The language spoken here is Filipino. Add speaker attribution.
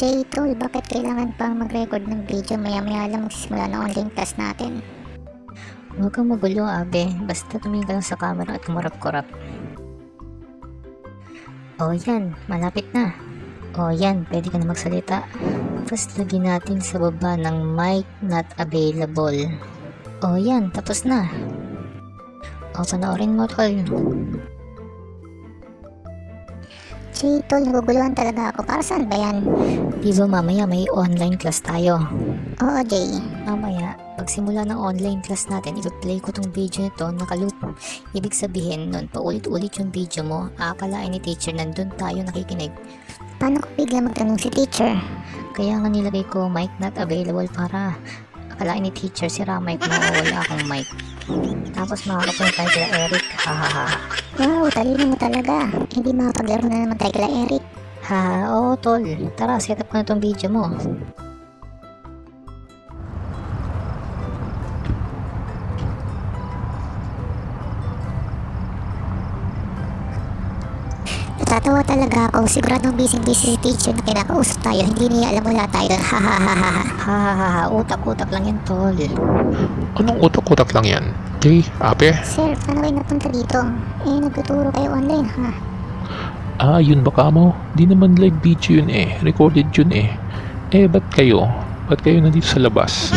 Speaker 1: Jay, tol, bakit kailangan pang mag-record ng video maya-maya lang magsisimula ng online class natin?
Speaker 2: Huwag kang magulo, Abe. Basta tumingin ka lang sa camera at kumarap-kurap. O yan, malapit na. O yan, pwede ka na magsalita. Tapos lagyan natin sa baba ng mic not available. O yan, tapos na. O panoorin mo, tol.
Speaker 1: Jay, tol, naguguluhan talaga ako. Para saan ba yan?
Speaker 2: Di ba mamaya may online class tayo?
Speaker 1: Oo, Jay.
Speaker 2: Mamaya, pagsimula ng online class natin, i-play ko tong video nito nakaloop. Ibig sabihin nun, paulit-ulit yung video mo, aakalain ni teacher nandun tayo nakikinig.
Speaker 1: Paano ko bigla magtanong si teacher?
Speaker 2: Kaya nga nilagay ko mic not available para akalain ni teacher sira mic mo o wala akong mic. Tapos makakapunta tayo kila Eric, hahaha.
Speaker 1: Wow, talino mo talaga. Hindi makapaglaro na naman tayo kila Eric.
Speaker 2: Ha, oo tol, tara set up ko na tong video mo.
Speaker 1: Natatawa talaga ako. Siguradong busy-busy si teacher na kinakausap tayo. Hindi niya alam wala tayo doon. Hahaha.
Speaker 2: Hahaha, utak-utak lang yan tol.
Speaker 3: Anong utak-utak lang yan? Jay, Abe?
Speaker 1: Sir, paano kayo napunta dito? Nagtuturo kayo online, ha?
Speaker 3: Yun baka mo? Di naman live video yun eh. Recorded yun eh. Ba't kayo? Ba't kayo nandito sa labas?